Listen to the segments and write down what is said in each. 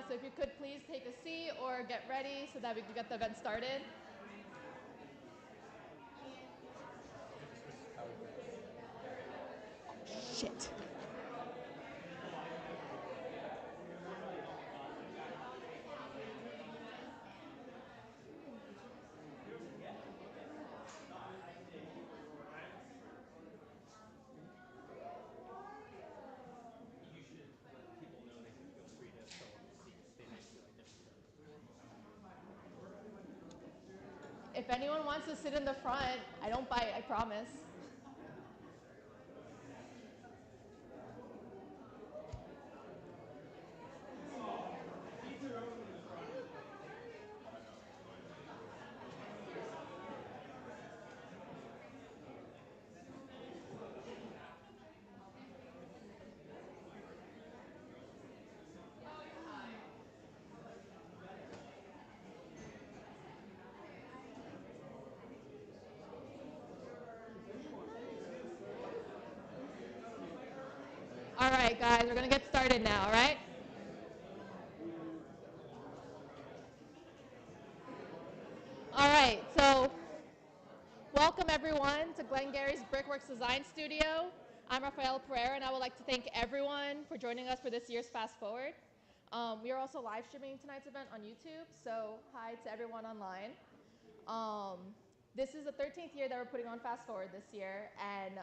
So if you could please take a seat or get ready so that we can get the event started. Shit. If anyone wants to sit in the front, I don't bite, I promise. All right, guys, we're going to get started now, all right? All right, so welcome everyone to Glen Gery's Brickworks Design Studio. I'm Rafaela Pereira, and I would like to thank everyone for joining us for this year's Fast Forward. We are also live streaming tonight's event on YouTube, so hi to everyone online. This is the 13th year that we're putting on Fast Forward this year, and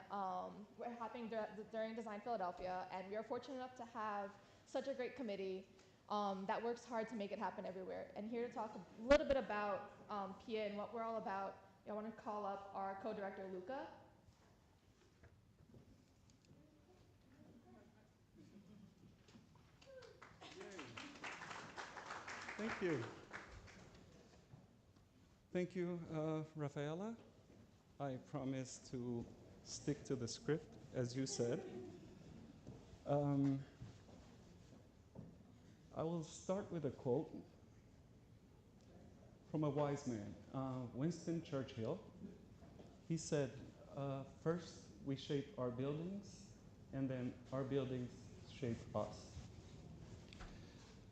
we're happening during Design Philadelphia, and we are fortunate enough to have such a great committee that works hard to make it happen everywhere. And here to talk a little bit about PIA and what we're all about, I want to call up our co-director, Luca. Thank you. Thank you, Rafaela. I promise to stick to the script, as you said. I will start with a quote from a wise man, Winston Churchill. He said, first we shape our buildings, and then our buildings shape us.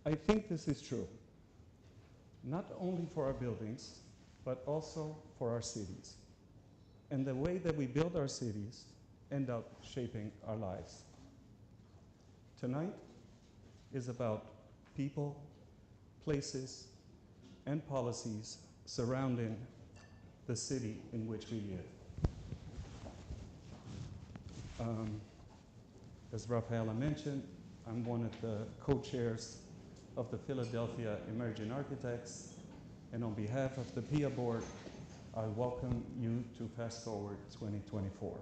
I think this is true, not only for our buildings, but also for our cities. And the way that we build our cities end up shaping our lives. Tonight is about people, places, and policies surrounding the city in which we live. As Rafaela mentioned, I'm one of the co-chairs of the Philadelphia Emerging Architects, and on behalf of the PIA board, I welcome you to Fast Forward 2024.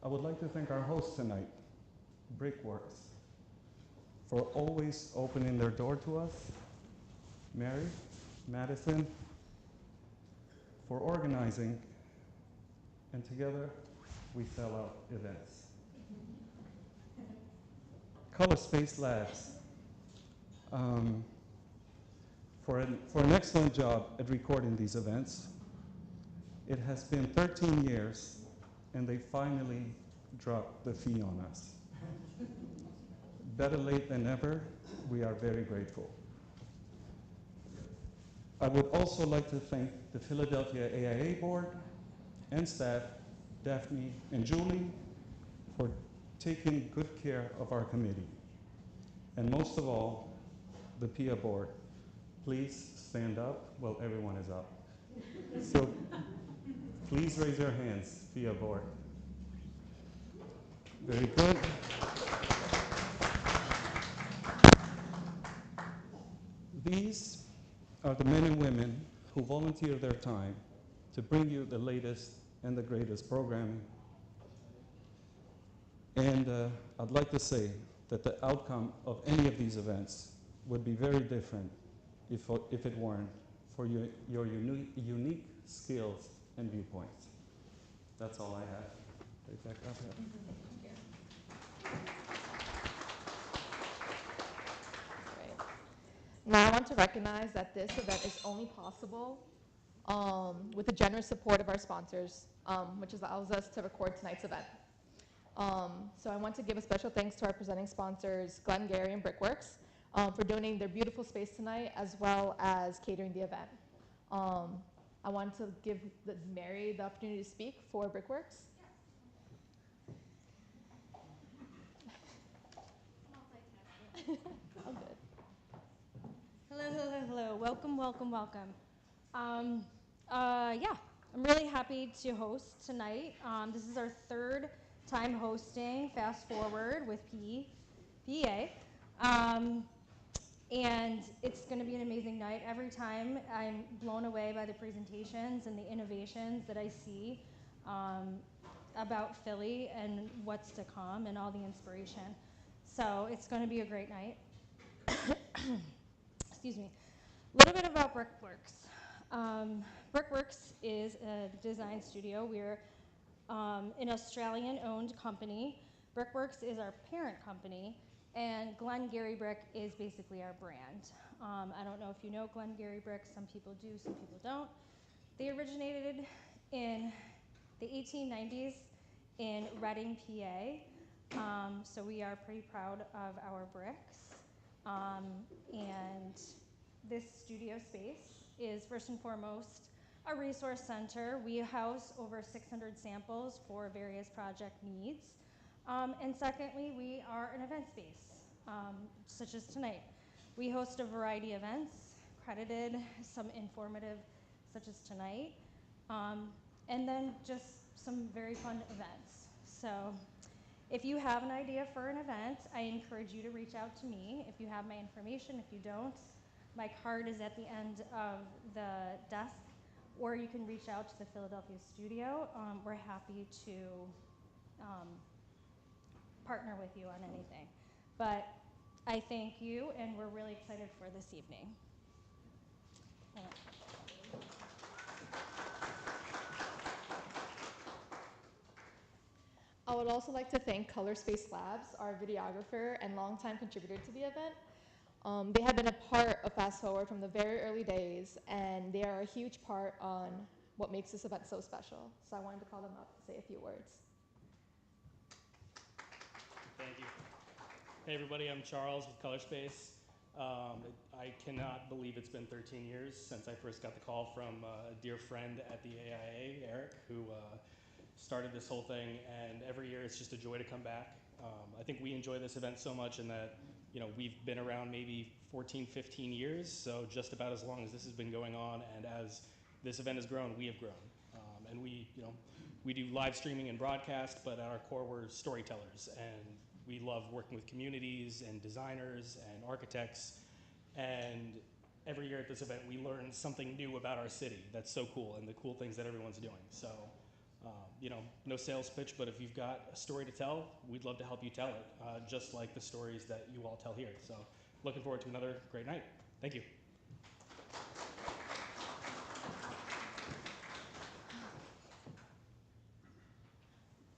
I would like to thank our host tonight, Brickworks, for always opening their door to us, Mary, Madison, for organizing, and together we sell out events. Colorspace Labs, for an excellent job at recording these events. It has been 13 years, and they finally dropped the fee on us. Better late than never, we are very grateful. I would also like to thank the Philadelphia AIA board and staff, Daphne and Julie, for taking good care of our committee. And most of all, the PIA board. Please stand up while everyone is up. So please raise your hands, PIA board. Very good. These are the men and women who volunteer their time to bring you the latest and the greatest programming. And I'd like to say that the outcome of any of these events would be very different if it weren't for your unique skills and viewpoints. That's all I have. Right back up here. Now I want to recognize that this event is only possible with the generous support of our sponsors, which allows us to record tonight's event. So I want to give a special thanks to our presenting sponsors, Glen, Gery, and Brickworks, for donating their beautiful space tonight, as well as catering the event. I wanted to give Mary the opportunity to speak for Brickworks. Oh, good. Hello, hello, hello. Welcome, welcome, welcome. Yeah, I'm really happy to host tonight. This is our third time hosting Fast Forward with PEA. And it's going to be an amazing night. Every time I'm blown away by the presentations and the innovations that I see about Philly and what's to come and all the inspiration. So it's going to be a great night. Excuse me. A little bit about Brickworks. Brickworks is a design studio. We're an Australian-owned company. Brickworks is our parent company, and Glen Gery Brick is basically our brand. I don't know if you know Glen Gery Brick. Some people do, some people don't. They originated in the 1890s in Reading, PA. So we are pretty proud of our bricks. And this studio space is first and foremost a resource center. We house over 600 samples for various project needs. And secondly, we are an event space, such as tonight. We host a variety of events, credited, some informative, such as tonight, and then just some very fun events. So if you have an idea for an event, I encourage you to reach out to me. If you have my information, if you don't, my card is at the end of the desk, or you can reach out to the Philadelphia studio. We're happy to partner with you on anything. But I thank you, and we're really excited for this evening. I would also like to thank Colorspace Labs, our videographer and longtime contributor to the event. They have been a part of Fast Forward from the very early days, and they are a huge part on what makes this event so special. So I wanted to call them up to say a few words. Thank you. Hey everybody, I'm Charles with Colorspace. I cannot believe it's been 13 years since I first got the call from a dear friend at the AIA, Eric, who started this whole thing, and every year it's just a joy to come back. I think we enjoy this event so much in that, you know, we've been around maybe 14, 15 years, so just about as long as this has been going on, and as this event has grown, we have grown. And we, you know, we do live streaming and broadcast, but at our core we're storytellers, and we love working with communities and designers and architects, and every year at this event we learn something new about our city that's so cool, and the cool things that everyone's doing. So, you know, no sales pitch, but if you've got a story to tell, we'd love to help you tell it, just like the stories that you all tell here. So, looking forward to another great night. Thank you.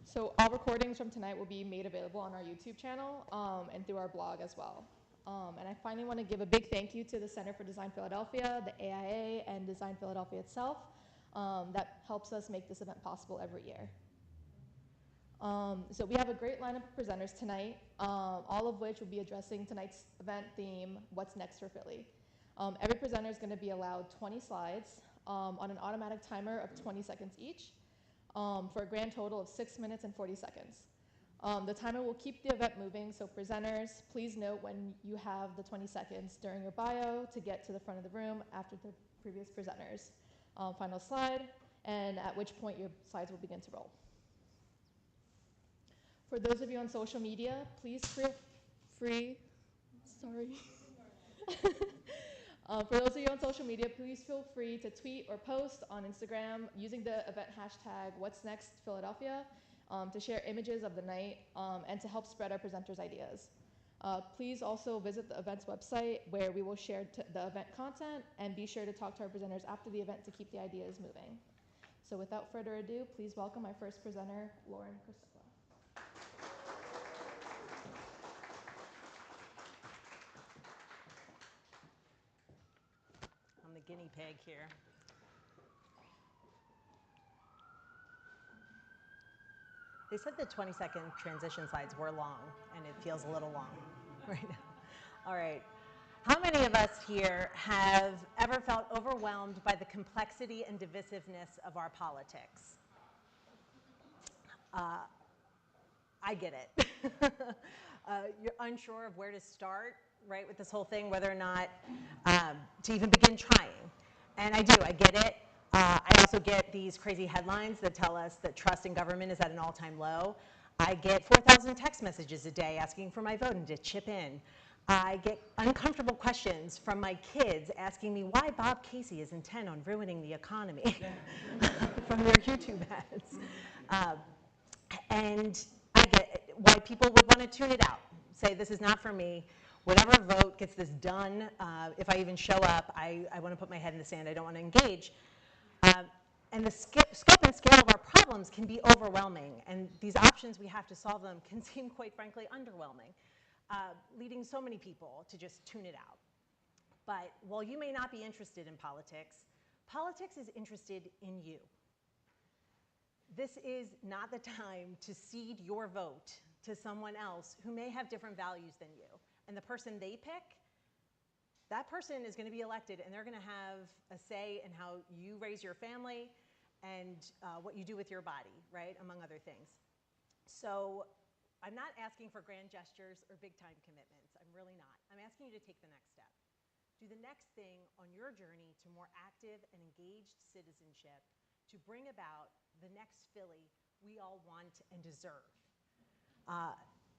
So all recordings from tonight will be made available on our YouTube channel and through our blog as well. And I finally want to give a big thank you to the Center for Design Philadelphia, the AIA, and Design Philadelphia itself that helps us make this event possible every year. So we have a great lineup of presenters tonight, all of which will be addressing tonight's event theme, What's Next for Philly. Every presenter is going to be allowed 20 slides on an automatic timer of 20 seconds each. For a grand total of 6 minutes and 40 seconds. The timer will keep the event moving, so presenters, please note when you have the 20 seconds during your bio to get to the front of the room after the previous presenters. Final slide, and at which point your slides will begin to roll. For those of you on social media, please feel free, for those of you on social media, please feel free to tweet or post on Instagram using the event hashtag What's Next Philadelphia to share images of the night and to help spread our presenters' ideas. Please also visit the event's website where we will share the event content, and be sure to talk to our presenters after the event to keep the ideas moving. So without further ado, please welcome my first presenter, Lauren Christopher. I'm the guinea pig here. They said the 20-second transition slides were long, and it feels a little long right now. All right. How many of us here have ever felt overwhelmed by the complexity and divisiveness of our politics? I get it. You're unsure of where to start, right, with this whole thing, whether or not to even begin trying. And I do, I get it. I also get these crazy headlines that tell us that trust in government is at an all-time low. I get 4,000 text messages a day asking for my vote and to chip in. I get uncomfortable questions from my kids asking me why Bob Casey is intent on ruining the economy from their YouTube ads. And I get why people would want to tune it out, say this is not for me. Whatever vote gets this done, if I even show up, I want to put my head in the sand. I don't want to engage. And the scope and scale of our problems can be overwhelming. And these options we have to solve them can seem, quite frankly, underwhelming, leading so many people to just tune it out. But while you may not be interested in politics, politics is interested in you. This is not the time to cede your vote to someone else who may have different values than you. And the person they pick, that person is going to be elected, and they're going to have a say in how you raise your family and what you do with your body, right, among other things. So I'm not asking for grand gestures or big-time commitments. I'm really not. I'm asking you to take the next step. Do the next thing on your journey to more active and engaged citizenship to bring about the next Philly we all want and deserve.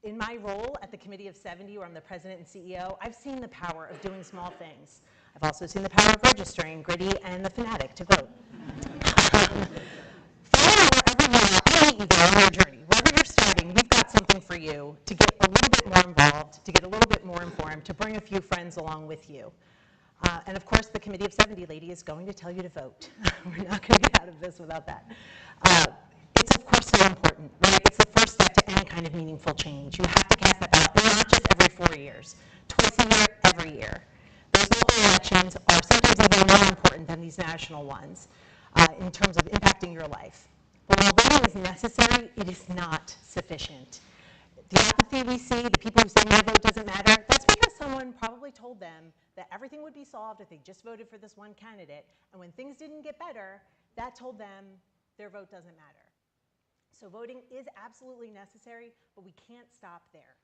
In my role at the Committee of 70, where I'm the president and CEO, I've seen the power of doing small things. I've also seen the power of registering Gritty and the Fanatic to vote. Follow wherever you are on your journey. Wherever you're starting, we've got something for you to get a little bit more involved, to get a little bit more informed, to bring a few friends along with you. And of course, the Committee of 70 lady is going to tell you to vote. We're not going to get out of this without that. It's of course so important, right? It's the first step to any kind of meaningful change. You have to cast that ballot, and not just every 4 years, twice a year, every year. Those local elections are sometimes even more important than these national ones in terms of impacting your life. But while voting is necessary, it is not sufficient. The apathy we see, the people who say my vote doesn't matter, that's because someone probably told them that everything would be solved if they just voted for this one candidate, and when things didn't get better, that told them their vote doesn't matter. So voting is absolutely necessary, but we can't stop there.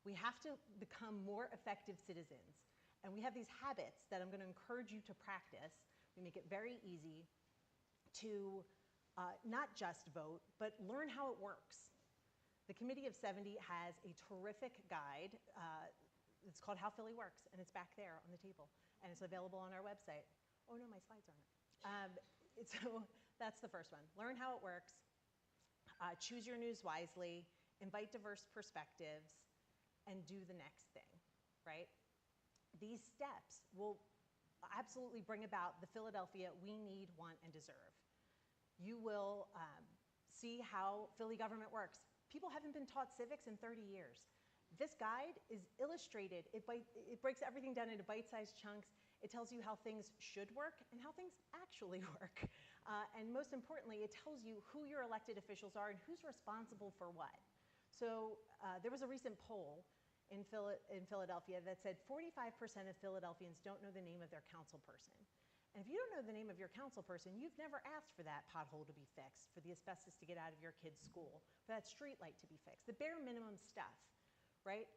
We have to become more effective citizens, and we have these habits that I'm going to encourage you to practice. We make it very easy to not just vote, but learn how it works. The Committee of 70 has a terrific guide. It's called How Philly Works, and it's back there on the table, and it's available on our website. Oh no, my slides aren't. So that's the first one. Learn how it works. Choose your news wisely. Invite diverse perspectives, and do the next thing, right? These steps will absolutely bring about the Philadelphia we need, want, and deserve. You will see how Philly government works. People haven't been taught civics in 30 years. This guide is illustrated. It breaks everything down into bite-sized chunks. It tells you how things should work and how things actually work. And most importantly, it tells you who your elected officials are and who's responsible for what. So there was a recent poll in Philadelphia that said 45% of Philadelphians don't know the name of their council person. And if you don't know the name of your council person, you've never asked for that pothole to be fixed, for the asbestos to get out of your kid's school, for that street light to be fixed, the bare minimum stuff, right?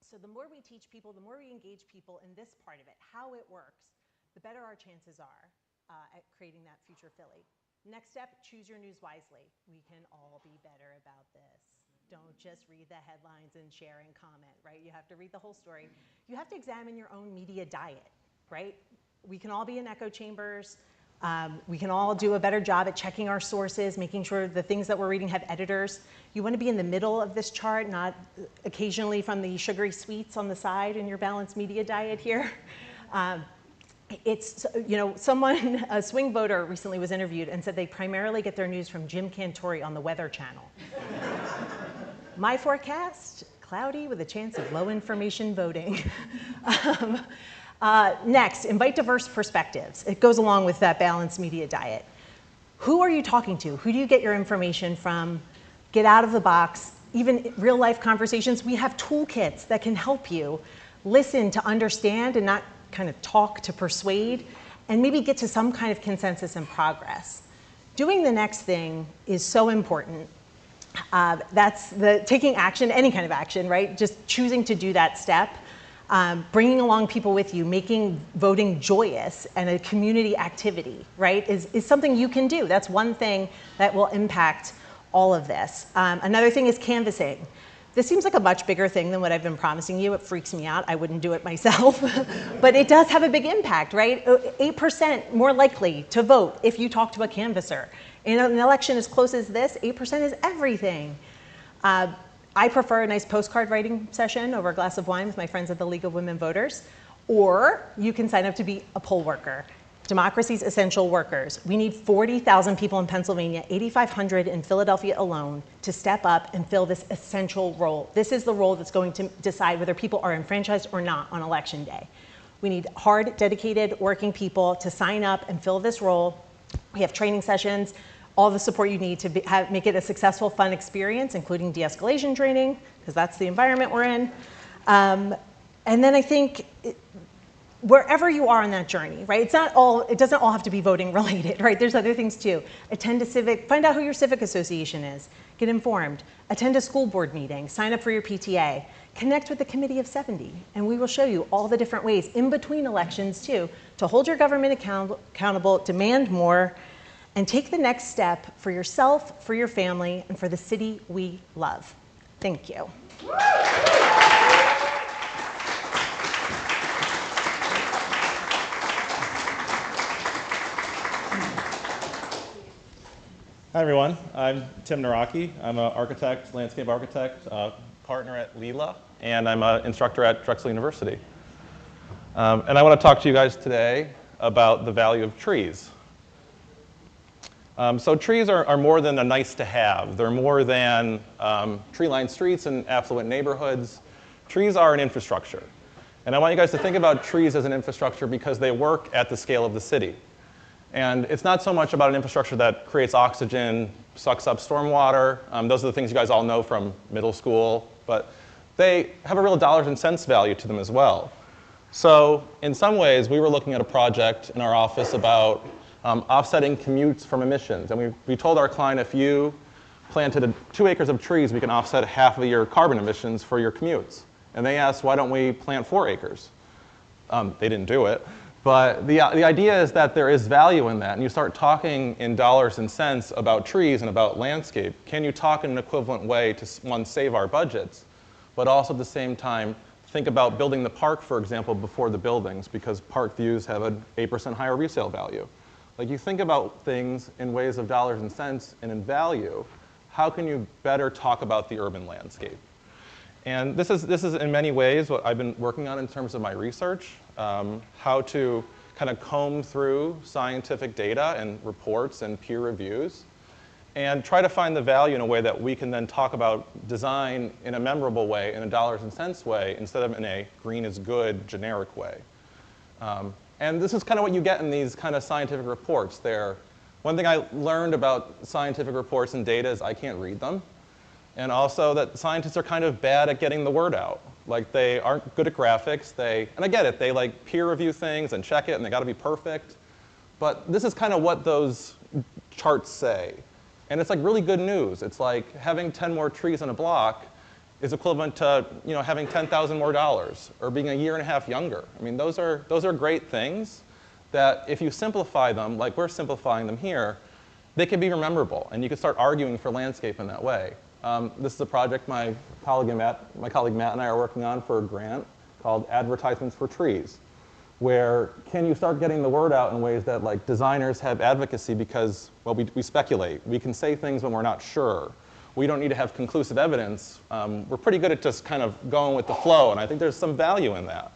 So the more we teach people, the more we engage people in this part of it, how it works, the better our chances are at creating that future Philly. Next step, choose your news wisely. We can all be better about this. Don't just read the headlines and share and comment, right? You have to read the whole story. You have to examine your own media diet, right? We can all be in echo chambers. We can all do a better job at checking our sources, making sure the things that we're reading have editors. You want to be in the middle of this chart, not occasionally from the sugary sweets on the side in your balanced media diet here. It's, you know, someone, a swing voter recently was interviewed and said they primarily get their news from Jim Cantore on the Weather Channel. My forecast, cloudy with a chance of low information voting. Next, invite diverse perspectives. It goes along with that balanced media diet. Who are you talking to? Who do you get your information from? Get out of the box. Even real life conversations, we have toolkits that can help you listen to understand and not kind of talk to persuade, and maybe get to some kind of consensus and progress. Doing the next thing is so important. That's the taking action, any kind of action, right? Just choosing to do that step, bringing along people with you, making voting joyous and a community activity, right, is something you can do. That's one thing that will impact all of this. Another thing is canvassing. This seems like a much bigger thing than what I've been promising you. It freaks me out. I wouldn't do it myself. But it does have a big impact, right? 8% more likely to vote if you talk to a canvasser. In an election as close as this, 8% is everything. I prefer a nice postcard writing session over a glass of wine with my friends at the League of Women Voters. Or you can sign up to be a poll worker. Democracy's essential workers. We need 40,000 people in Pennsylvania, 8,500 in Philadelphia alone, to step up and fill this essential role. This is the role that's going to decide whether people are enfranchised or not on election day. We need hard, dedicated, working people to sign up and fill this role. We have training sessions, all the support you need to make it a successful, fun experience, including de-escalation training, because that's the environment we're in. And then I think, wherever you are on that journey, right? It doesn't all have to be voting related, right? There's other things too. Find out who your civic association is, get informed, attend a school board meeting, sign up for your PTA, connect with the Committee of 70, and we will show you all the different ways in between elections too, to hold your government accountable, demand more, and take the next step for yourself, for your family, and for the city we love. Thank you. Hi everyone, I'm Tim Naraki. I'm an architect, landscape architect, partner at Lila, and I'm an instructor at Drexel University. And I want to talk to you guys today about the value of trees. So trees are more than a nice to have. They're more than tree-lined streets and affluent neighborhoods. Trees are an infrastructure. And I want you guys to think about trees as an infrastructure because they work at the scale of the city. And it's not so much about an infrastructure that creates oxygen, sucks up stormwater. Those are the things you guys all know from middle school. But they have a real dollars and cents value to them as well. So in some ways, we were looking at a project in our office about offsetting commutes from emissions. And we told our client, if you planted 2 acres of trees, we can offset half of your carbon emissions for your commutes. And they asked, why don't we plant 4 acres? They didn't do it. But the idea is that there is value in that, and you start talking in dollars and cents about trees and about landscape. Can you talk in an equivalent way to, one, save our budgets, but also at the same time think about building the park, for example, before the buildings, because park views have an 8% higher resale value. Like, you think about things in ways of dollars and cents and in value, how can you better talk about the urban landscape? And this is in many ways what I've been working on in terms of my research, how to kind of comb through scientific data and reports and peer reviews and try to find the value in a way that we can then talk about design in a memorable way, in a dollars and cents way, instead of in a green is good generic way. And this is kind of what you get in these kind of scientific reports. One thing I learned about scientific reports and data is I can't read them. And also that scientists are kind of bad at getting the word out. Like, they aren't good at graphics. And I get it, they like peer review things and check it and they gotta be perfect. But this is kind of what those charts say. And it's like really good news. It's like having 10 more trees on a block is equivalent to having $10,000 more or being a year and a half younger. I mean, those are great things that if you simplify them, like we're simplifying them here, they can be memorable and you can start arguing for landscape in that way. This is a project my colleague Matt and I are working on for a grant called Advertisements for Trees, where can you start getting the word out in ways that like designers have advocacy because, well, we speculate. We can say things when we're not sure. We don't need to have conclusive evidence. We're pretty good at just kind of going with the flow, and I think there's some value in that.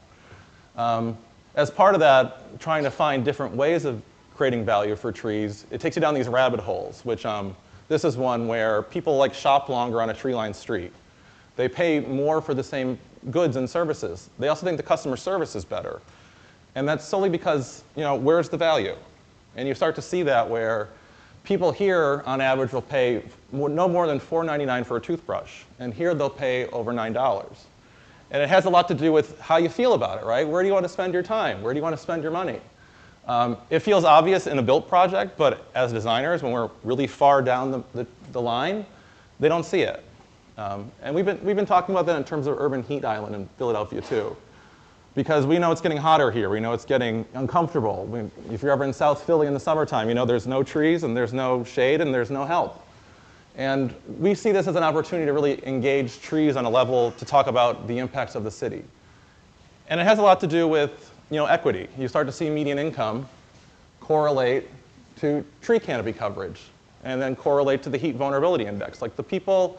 As part of that, trying to find different ways of creating value for trees, it takes you down these rabbit holes, which this is one where people like shop longer on a tree-lined street. They pay more for the same goods and services. They also think the customer service is better. And that's solely because, where's the value? And you start to see that where people here, on average, will pay no more than $4.99 for a toothbrush. And here they'll pay over $9. And it has a lot to do with how you feel about it, right? Where do you want to spend your time? Where do you want to spend your money? It feels obvious in a built project, but as designers, when we're really far down the line, they don't see it. And we've been talking about that in terms of urban heat island in Philadelphia too. Because we know it's getting hotter here. We know it's getting uncomfortable. If you're ever in South Philly in the summertime, you know there's no trees and there's no shade and there's no help. And we see this as an opportunity to really engage trees on a level to talk about the impacts of the city. And it has a lot to do with equity. You start to see median income correlate to tree canopy coverage and then correlate to the heat vulnerability index. Like the people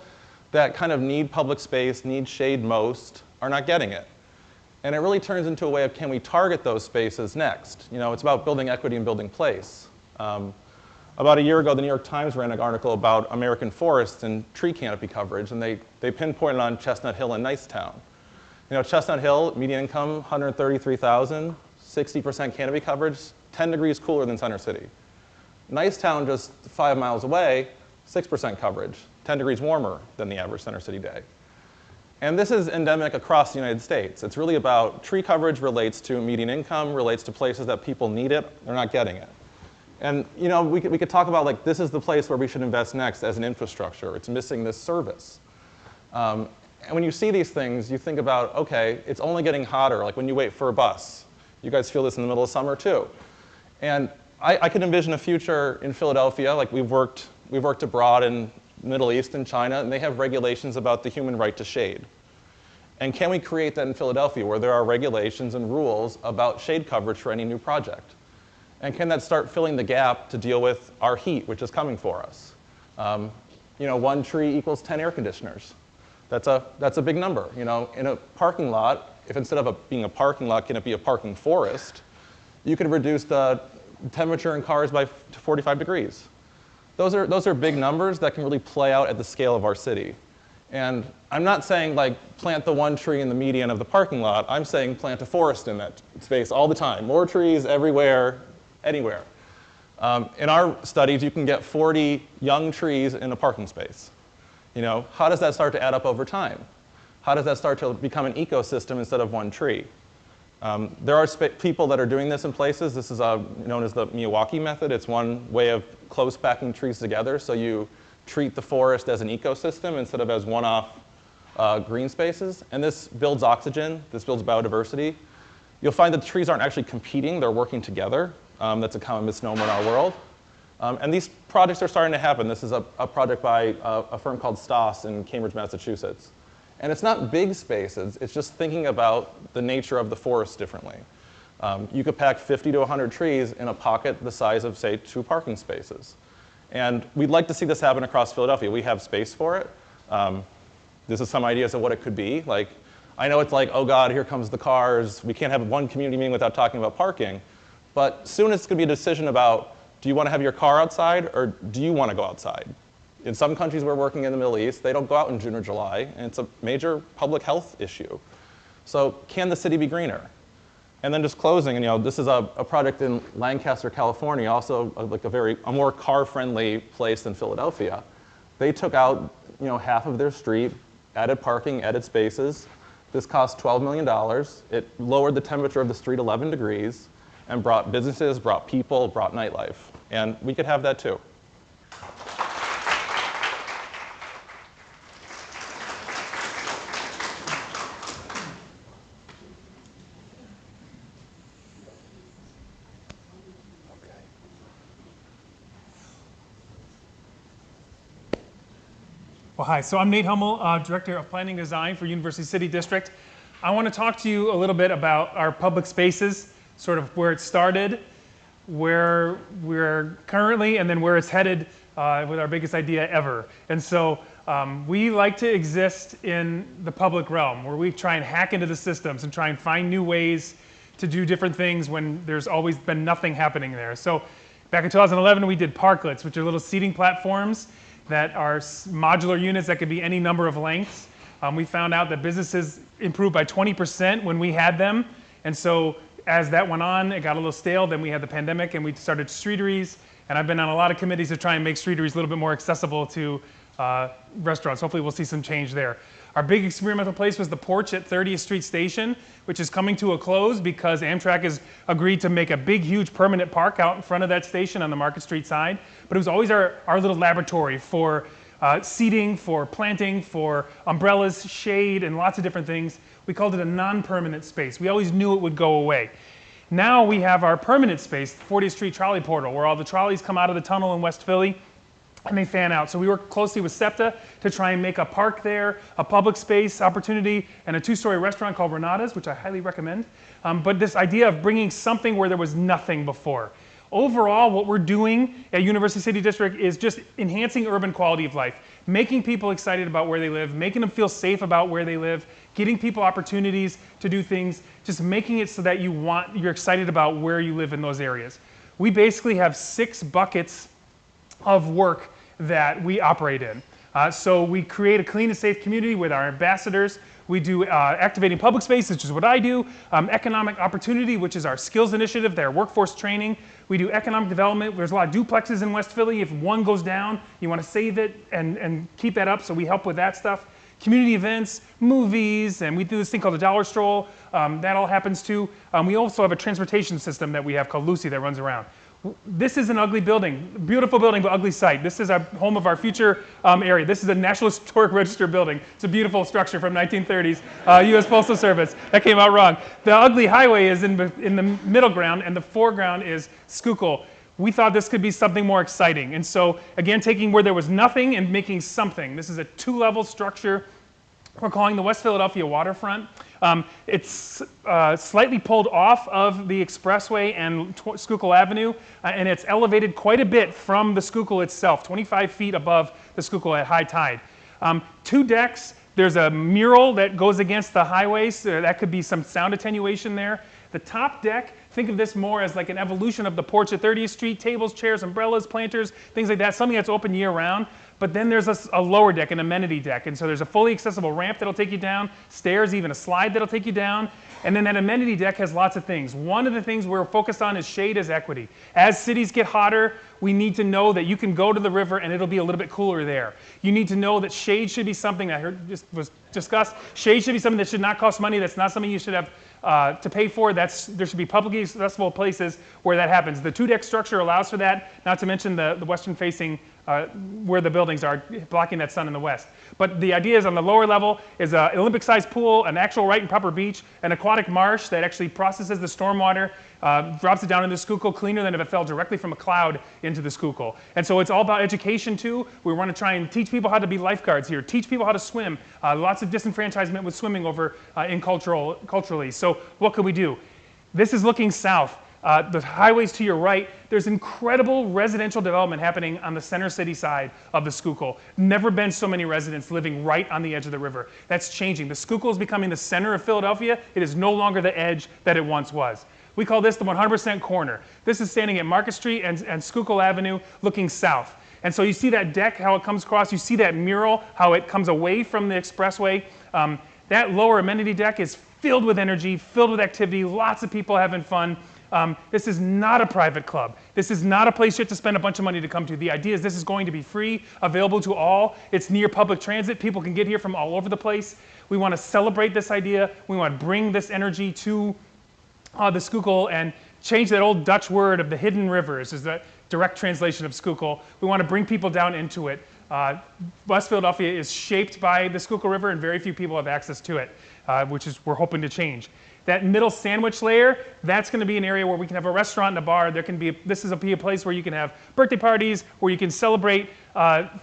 that kind of need public space, need shade most, are not getting it. And it really turns into a way of, can we target those spaces next? It's about building equity and building place. About a year ago, the New York Times ran an article about American forests and tree canopy coverage, and they pinpointed on Chestnut Hill and Nicetown. Chestnut Hill, median income, 133,000, 60% canopy coverage, 10 degrees cooler than Center City. Nicetown, just 5 miles away, 6% coverage, 10 degrees warmer than the average Center City day. And this is endemic across the United States. It's really about tree coverage relates to median income, relates to places that people need it, they're not getting it. And we could talk about like, this is the place where we should invest next as an infrastructure. It's missing this service. And when you see these things, you think about, okay, it's only getting hotter, like when you wait for a bus. You guys feel this in the middle of summer too. And I could envision a future in Philadelphia, like we've worked abroad in the Middle East and China, and they have regulations about the human right to shade. And can we create that in Philadelphia where there are regulations and rules about shade coverage for any new project? And can that start filling the gap to deal with our heat, which is coming for us? 1 tree equals 10 air conditioners. That's a big number. In a parking lot, if instead of being a parking lot, can it be a parking forest, you could reduce the temperature in cars to 45 degrees. Those are big numbers that can really play out at the scale of our city. And I'm not saying like plant the 1 tree in the median of the parking lot. I'm saying plant a forest in that space all the time. More trees everywhere, anywhere. In our studies, you can get 40 young trees in a parking space. How does that start to add up over time? How does that start to become an ecosystem instead of 1 tree? There are people that are doing this in places. This is known as the Miyawaki method. It's one way of close packing trees together. So you treat the forest as an ecosystem instead of as one-off green spaces. And this builds oxygen. This builds biodiversity. You'll find that the trees aren't actually competing. They're working together. That's a common misnomer in our world. And these projects are starting to happen. This is a project by a firm called Stoss in Cambridge, Massachusetts. And it's not big spaces. It's just thinking about the nature of the forest differently. You could pack 50 to 100 trees in a pocket the size of, say, 2 parking spaces. And we'd like to see this happen across Philadelphia. We have space for it. This is some ideas of what it could be. Like, I know it's like, oh God, here comes the cars. We can't have 1 community meeting without talking about parking. But soon it's going to be a decision about, do you want to have your car outside or do you want to go outside? In some countries we're working in the Middle East, they don't go out in June or July, and it's a major public health issue. So can the city be greener? And then just closing, and this is a project in Lancaster, California, also like a more car-friendly place than Philadelphia. They took out half of their street, added parking, added spaces. This cost $12 million. It lowered the temperature of the street 11 degrees and brought businesses, brought people, brought nightlife. And we could have that too. Well, hi, so I'm Nate Hummel, Director of Planning Design for University City District. I want to talk to you a little bit about our public spaces, sort of where it started, where we're currently, and then where it's headed with our biggest idea ever. And so we like to exist in the public realm, where we try and hack into the systems and try and find new ways to do different things when there's always been nothing happening there. So back in 2011, we did parklets, which are little seating platforms that are modular units that could be any number of lengths. We found out that businesses improved by 20% when we had them. And so as that went on, it got a little stale. Then we had the pandemic and we started streeteries. And I've been on a lot of committees to try and make streeteries a little bit more accessible to restaurants. Hopefully we'll see some change there. Our big experimental place was the porch at 30th Street Station, which is coming to a close because Amtrak has agreed to make a big, huge permanent park out in front of that station on the Market Street side. But it was always our little laboratory for seating, for planting, for umbrellas, shade, and lots of different things. We called it a non-permanent space. We always knew it would go away. Now we have our permanent space, 40th Street Trolley Portal, where all the trolleys come out of the tunnel in West Philly and they fan out. So we work closely with SEPTA to try and make a park there, a public space opportunity, and a 2-story restaurant called Renata's, which I highly recommend. But this idea of bringing something where there was nothing before. Overall, what we're doing at University City District is just enhancing urban quality of life, making people excited about where they live, making them feel safe about where they live, getting people opportunities to do things, just making it so that you're excited about where you live in those areas. We basically have 6 buckets of work that we operate in. So we create a clean and safe community with our ambassadors. We do activating public space, which is what I do. Economic opportunity, which is our skills initiative, their workforce training. We do economic development. There's a lot of duplexes in West Philly. If one goes down, you want to save it and keep that up, so we help with that stuff. Community events, movies, and we do this thing called the Dollar Stroll. That all happens too. We also have a transportation system that we have called Lucy that runs around. This is an ugly building, beautiful building, but ugly site. This is our home of our future area. This is a National Historic Register building. It's a beautiful structure from 1930s, U.S. Postal Service. That came out wrong. The ugly highway is in the middle ground, and the foreground is Schuylkill. We thought this could be something more exciting. And so, again, taking where there was nothing and making something. This is a 2-level structure we're calling the West Philadelphia waterfront. It's slightly pulled off of the expressway and Schuylkill Avenue, and it's elevated quite a bit from the Schuylkill itself, 25 feet above the Schuylkill at high tide. 2 decks. There's a mural that goes against the highways. So that could be some sound attenuation there. The top deck, think of this more as like an evolution of the porch at 30th Street, tables, chairs, umbrellas, planters, things like that, something that's open year-round. But then there's a lower deck, an amenity deck. And so there's a fully accessible ramp that'll take you down, stairs, even a slide that'll take you down. And then that amenity deck has lots of things. One of the things we're focused on is shade as equity. As cities get hotter, we need to know that you can go to the river and it'll be a little bit cooler there. You need to know that shade should be something I heard was discussed. Shade should be something that should not cost money. That's not something you should have to pay for. There should be publicly accessible places where that happens. The 2-deck structure allows for that, not to mention the western-facing where the buildings are blocking that sun in the west. But the idea is on the lower level is an Olympic-sized pool, an actual right and proper beach, an aquatic marsh that actually processes the stormwater, drops it down into the Schuylkill cleaner than if it fell directly from a cloud into the Schuylkill. And so it's all about education too. We want to try and teach people how to be lifeguards here, teach people how to swim. Lots of disenfranchisement with swimming over culturally. So what could we do? This is looking south. The highways to your right, there's incredible residential development happening on the center city side of the Schuylkill. Never been so many residents living right on the edge of the river. That's changing. The Schuylkill is becoming the center of Philadelphia. It is no longer the edge that it once was. We call this the 100% corner. This is standing at Market Street and Schuylkill Avenue looking south. And so you see that deck, how it comes across. You see that mural, how it comes away from the expressway. That lower amenity deck is filled with energy, filled with activity, lots of people having fun. This is not a private club. This is not a place you have to spend a bunch of money to come to. The idea is this is going to be free, available to all. It's near public transit. People can get here from all over the place. We want to celebrate this idea. We want to bring this energy to the Schuylkill and change that old Dutch word of the hidden rivers, is the direct translation of Schuylkill. We want to bring people down into it. West Philadelphia is shaped by the Schuylkill River, and very few people have access to it, which is we're hoping to change. That middle sandwich layer, that's going to be an area where we can have a restaurant and a bar. This is a place where you can have birthday parties, where you can celebrate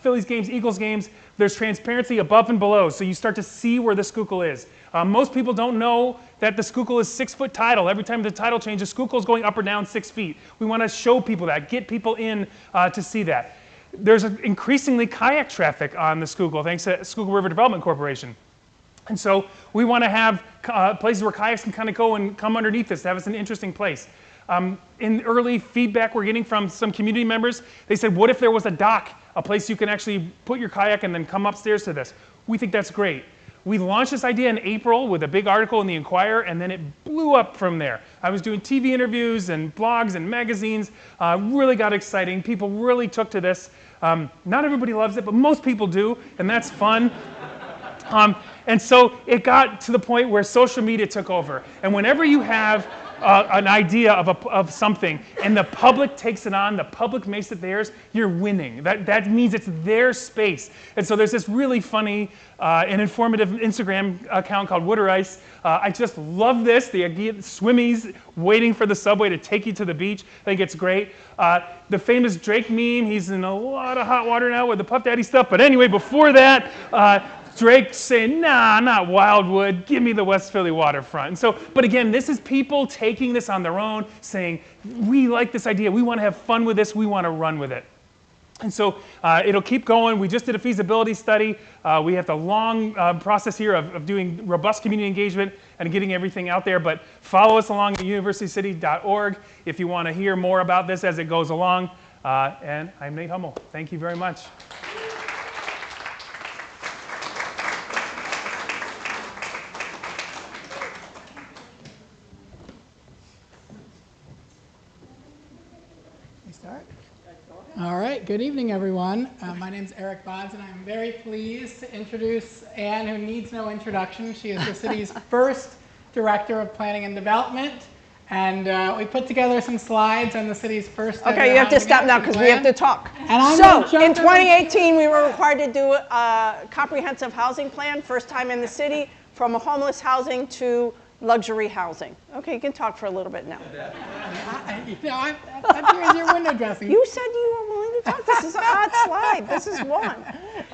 Phillies games, Eagles games. There's transparency above and below, so you start to see where the Schuylkill is. Most people don't know that the Schuylkill is 6-foot tidal. Every time the tidal changes, Schuylkill is going up or down 6 feet. We want to show people that, get people in to see that. There's increasingly kayak traffic on the Schuylkill, thanks to Schuylkill River Development Corporation. And so we want to have places where kayaks can kind of go and come underneath this to have us an interesting place. In early feedback we're getting from some community members, they said, what if there was a dock, a place you can actually put your kayak and then come upstairs to this? We think that's great. We launched this idea in April with a big article in the Enquirer, and then it blew up from there. I was doing TV interviews and blogs and magazines, really got exciting. People really took to this. Not everybody loves it, but most people do, and that's fun. And so it got to the point where social media took over. And whenever you have an idea of something and the public takes it on, the public makes it theirs, you're winning. That means it's their space. And so there's this really funny and informative Instagram account called Water Ice. I just love this, the idea of swimmies waiting for the subway to take you to the beach. I think it's great. The famous Drake meme, he's in a lot of hot water now with the Puff Daddy stuff. But anyway, before that, Drake saying, nah, not Wildwood, give me the West Philly waterfront. And so, but again, this is people taking this on their own, saying, we like this idea, we want to have fun with this, we want to run with it. And so it'll keep going. We just did a feasibility study. We have the long process here of doing robust community engagement and getting everything out there. But follow us along at universitycity.org if you want to hear more about this as it goes along. And I'm Nate Hummel. Thank you very much. All right, good evening, everyone. My name is Eric Bodds, and I'm very pleased to introduce Anne, who needs no introduction. She is the city's first Director of Planning and Development, and we put together some slides on the city's first. Okay, you have to stop now because we have to talk. And so, in 2018, we were required to do a comprehensive housing plan, first time in the city, from homeless housing to luxury housing. Okay, you can talk for a little bit now. I'm here as your window dressing. You said you were willing to talk. This is an odd slide. This is one.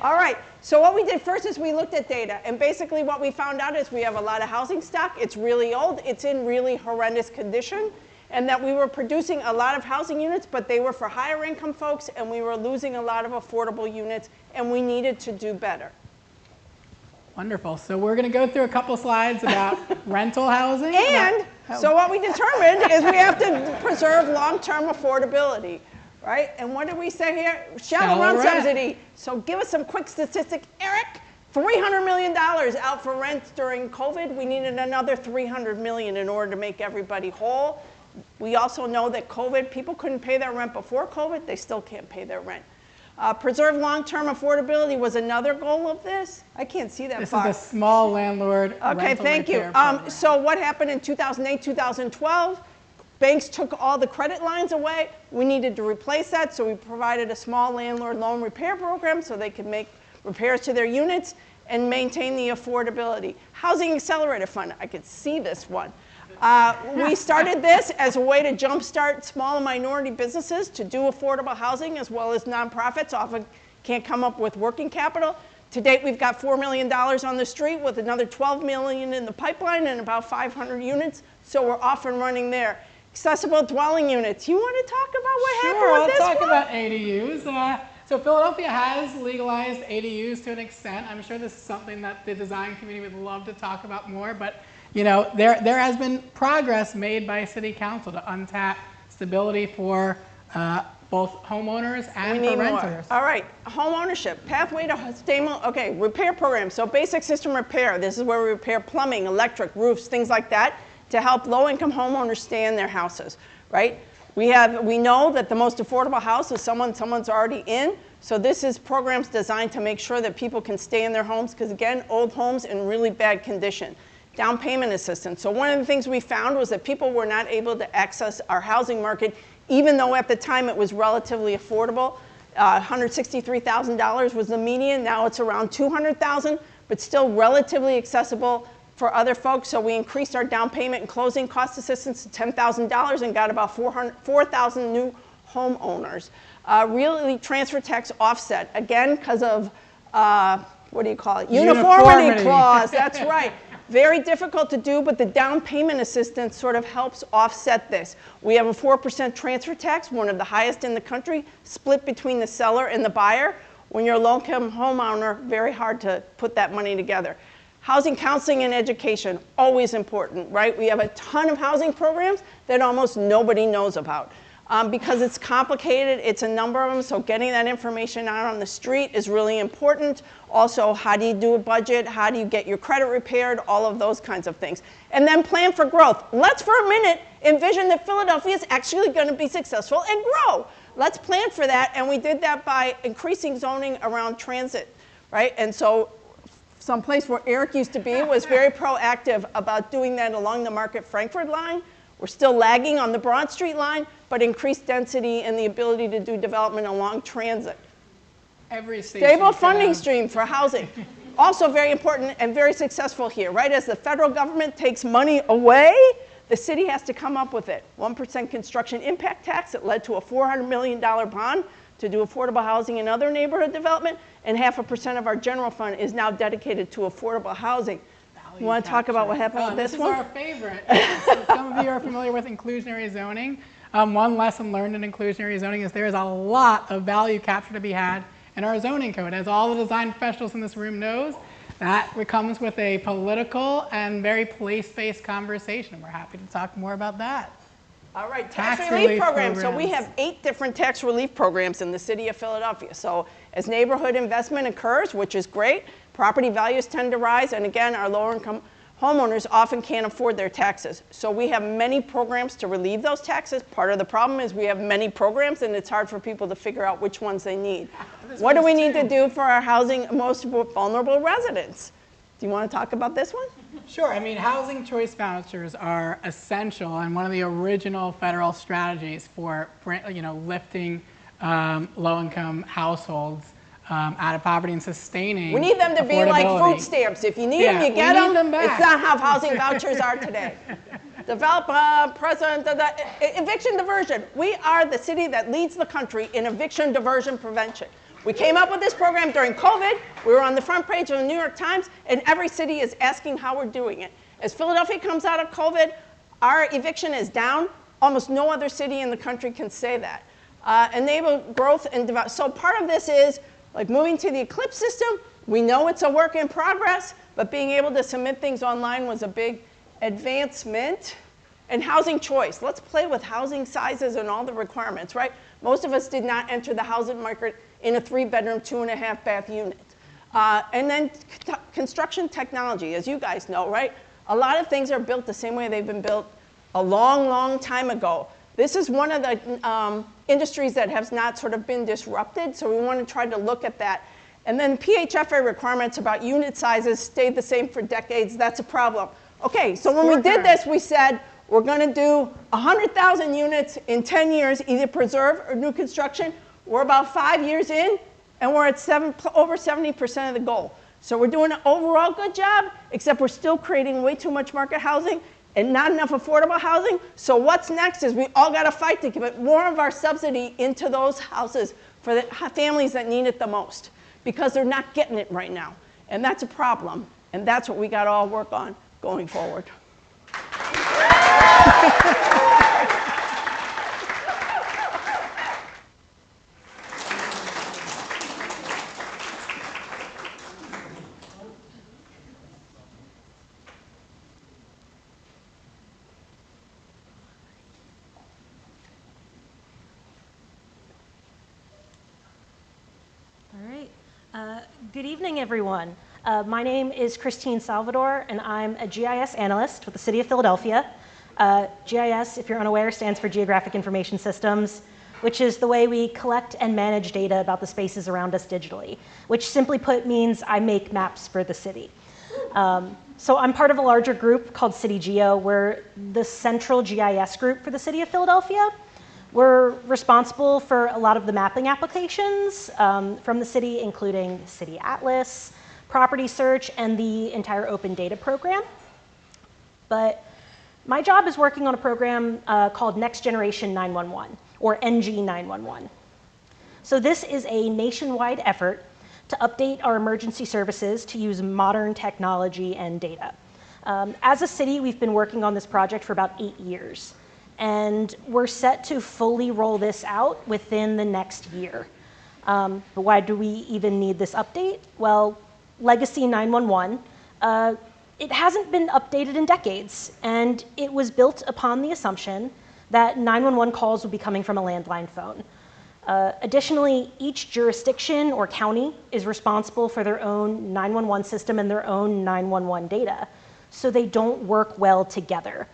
All right, so what we did first is we looked at data. And basically what we found out is we have a lot of housing stock. It's really old. It's in really horrendous condition. And that we were producing a lot of housing units, but they were for higher income folks, and we were losing a lot of affordable units, and we needed to do better. Wonderful. So we're going to go through a couple slides about rental housing. And so what we determined is we have to preserve long-term affordability, right? And what did we say here? Shallow run subsidy. So give us some quick statistic. Eric, $300 million out for rent during COVID. We needed another $300 million in order to make everybody whole. We also know that COVID, people couldn't pay their rent before COVID. They still can't pay their rent. Preserve long-term affordability was another goal of this. I can't see that far. This is a small landlord Okay, thank you. So what happened in 2008, 2012? Banks took all the credit lines away. We needed to replace that, so we provided a small landlord loan repair program so they could make repairs to their units and maintain the affordability. Housing Accelerator Fund, I could see this one. We started this as a way to jumpstart small and minority businesses to do affordable housing, as well as nonprofits often can't come up with working capital. To date, we've got $4 million on the street with another $12 million in the pipeline and about 500 units, so we're off and running there. Accessible dwelling units. You want to talk about what happened with this one? Sure, I'll talk about ADUs. So Philadelphia has legalized ADUs to an extent. I'm sure this is something that the design community would love to talk about more, but you know, there has been progress made by City Council to untap stability for both homeowners and for renters. All right, home ownership, pathway to stable, okay, repair program. So basic system repair, this is where we repair plumbing, electric, roofs, things like that, to help low-income homeowners stay in their houses, right? We know that the most affordable house is someone's already in, so this is programs designed to make sure that people can stay in their homes, because again, old homes in really bad condition. Down payment assistance. So one of the things we found was that people were not able to access our housing market, even though at the time it was relatively affordable. $163,000 was the median. Now it's around $200,000, but still relatively accessible for other folks. So we increased our down payment and closing cost assistance to $10,000 and got about 4,000 new homeowners. Really transfer tax offset, again, because of, what do you call it? Uniformity clause, that's right. Very difficult to do, but the down payment assistance sort of helps offset this. We have a 4% transfer tax, one of the highest in the country, split between the seller and the buyer. When you're a low-income homeowner, very hard to put that money together. Housing counseling and education, always important, right? We have a ton of housing programs that almost nobody knows about. Because it's complicated, it's a number of them, so getting that information out on the street is really important. Also, how do you do a budget? How do you get your credit repaired? All of those kinds of things. And then plan for growth. Let's for a minute envision that Philadelphia is actually going to be successful and grow. Let's plan for that, and we did that by increasing zoning around transit, right? And so someplace where Eric used to be, was very proactive about doing that along the Market-Frankfurt line. We're still lagging on the Broad Street line, but increased density and the ability to do development along transit. Every station Stable should funding have- stream for housing. Also very important and very successful here, right? As the federal government takes money away, the city has to come up with it. 1% construction impact tax that led to a $400 million bond to do affordable housing and other neighborhood development, and 0.5% of our general fund is now dedicated to affordable housing. You want to talk about what happened with this one? This is our favorite. So some of you are familiar with inclusionary zoning. One lesson learned in inclusionary zoning is there is a lot of value capture to be had in our zoning code. As all the design professionals in this room knows, that comes with a political and very place-based conversation. We're happy to talk more about that. All right, tax relief programs. So we have 8 different tax relief programs in the city of Philadelphia. So as neighborhood investment occurs, which is great, property values tend to rise, and again, our lower income homeowners often can't afford their taxes. So we have many programs to relieve those taxes. Part of the problem is we have many programs and it's hard for people to figure out which ones they need. What do we need to do for our housing most vulnerable residents? Do you want to talk about this one? Sure. I mean, housing choice vouchers are essential and one of the original federal strategies for lifting low-income households out of poverty and sustaining. We need them to be like food stamps. If you need them, you get them. It's not how housing vouchers are today. Develop eviction diversion. We are the city that leads the country in eviction diversion prevention. We came up with this program during COVID. We were on the front page of the New York Times, and every city is asking how we're doing it. As Philadelphia comes out of COVID, our eviction is down. Almost no other city in the country can say that. Enable growth and development. So part of this is like moving to the Eclipse system. We know it's a work in progress, but being able to submit things online was a big advancement. And housing choice. Let's play with housing sizes and all the requirements, right? Most of us did not enter the housing market in a 3-bedroom, 2.5-bath unit. And then construction technology, as you guys know, right? A lot of things are built the same way they've been built a long, long time ago. This is one of the industries that has not sort of been disrupted, so we want to try to look at that. And then PHFA requirements about unit sizes stayed the same for decades. That's a problem. Okay, so when we did this, we said we're going to do 100,000 units in 10 years, either preserve or new construction. We're about 5 years in, and we're at over 70% of the goal. So we're doing an overall good job, except we're still creating way too much market housing and not enough affordable housing. So what's next is we all got to fight to give more of our subsidy into those houses for the families that need it the most, because they're not getting it right now. And that's a problem. And that's what we got to all work on going forward. Good evening, everyone. My name is Christine Salvador, and I'm a GIS analyst with the City of Philadelphia. GIS, if you're unaware, stands for Geographic Information Systems, which is the way we collect and manage data about the spaces around us digitally, which simply put means I make maps for the city. So I'm part of a larger group called City Geo. We're the central GIS group for the City of Philadelphia. We're responsible for a lot of the mapping applications from the city, including City Atlas, Property Search, and the entire Open Data program. But my job is working on a program called Next Generation 911, or NG 911. So this is a nationwide effort to update our emergency services to use modern technology and data. As a city, we've been working on this project for about 8 years. And we're set to fully roll this out within the next year. But why do we even need this update? Well, Legacy 911, it hasn't been updated in decades, and it was built upon the assumption that 911 calls would be coming from a landline phone. Additionally, each jurisdiction or county is responsible for their own 911 system and their own 911 data, so they don't work well together.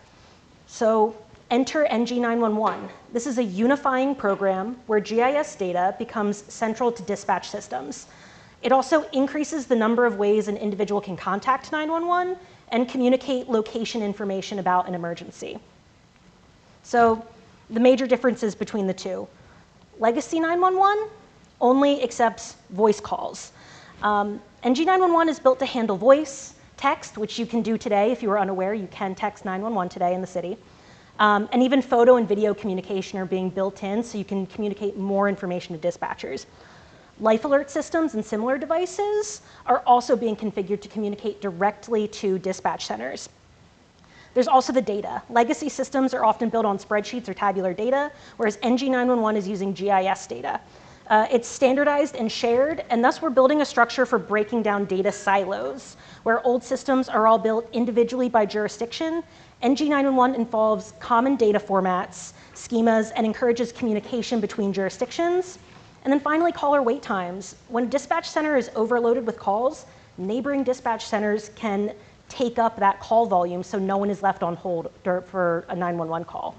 So enter NG 911. This is a unifying program where GIS data becomes central to dispatch systems. It also increases the number of ways an individual can contact 911 and communicate location information about an emergency. So the major differences between the two. Legacy 911 only accepts voice calls. NG911 is built to handle voice, text, which you can do today. If you were unaware, you can text 911 today in the city. And even photo and video communication are being built in so you can communicate more information to dispatchers. Life alert systems and similar devices are also being configured to communicate directly to dispatch centers. There's also the data. Legacy systems are often built on spreadsheets or tabular data, whereas NG911 is using GIS data. It's standardized and shared, and thus we're building a structure for breaking down data silos, where old systems are all built individually by jurisdiction. NG911 involves common data formats, schemas, and encourages communication between jurisdictions. And then finally, caller wait times. When a dispatch center is overloaded with calls, neighboring dispatch centers can take up that call volume so no one is left on hold for a 911 call.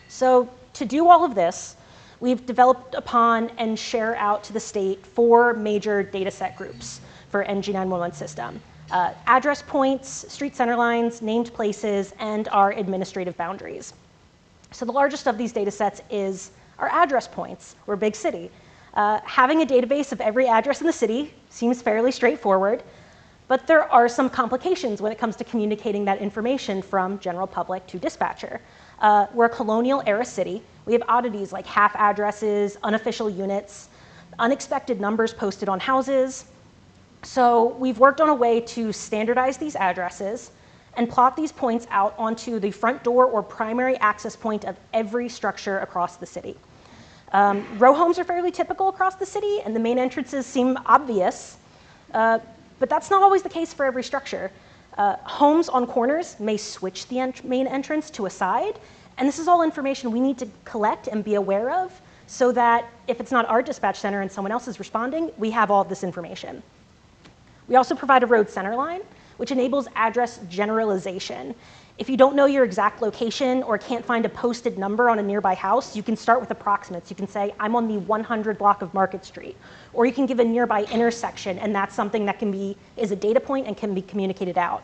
So to do all of this, we've developed upon and share out to the state 4 major data set groups for NG911 system. Address points, street center lines, named places, and our administrative boundaries. So the largest of these data sets is our address points. We're a big city. Having a database of every address in the city seems fairly straightforward, but there are some complications when it comes to communicating that information from general public to dispatcher. We're a colonial era city. We have oddities like half addresses, unofficial units, unexpected numbers posted on houses. So we've worked on a way to standardize these addresses and plot these points out onto the front door or primary access point of every structure across the city. Row homes are fairly typical across the city, and the main entrances seem obvious, but that's not always the case for every structure. Homes on corners may switch the main entrance to a side, and this is all information we need to collect and be aware of so that if it's not our dispatch center and someone else is responding, we have all of this information. We also provide a road center line, which enables address generalization. If you don't know your exact location or can't find a posted number on a nearby house, you can start with approximates. You can say, I'm on the 100 block of Market Street. Or you can give a nearby intersection, and that's something that is a data point and can be communicated out.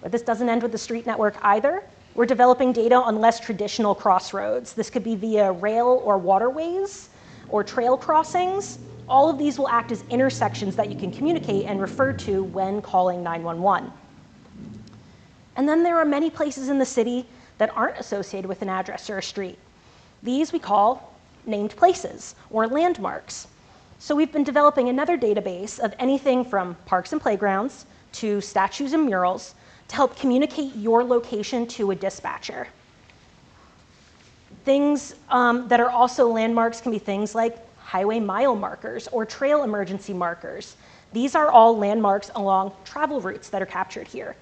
But this doesn't end with the street network either. We're developing data on less traditional crossroads. This could be via rail or waterways or trail crossings. All of these will act as intersections that you can communicate and refer to when calling 911. And then there are many places in the city that aren't associated with an address or a street. These we call named places or landmarks. So we've been developing another database of anything from parks and playgrounds to statues and murals to help communicate your location to a dispatcher. Things that are also landmarks can be things like highway mile markers or trail emergency markers. These are all landmarks along travel routes that are captured here.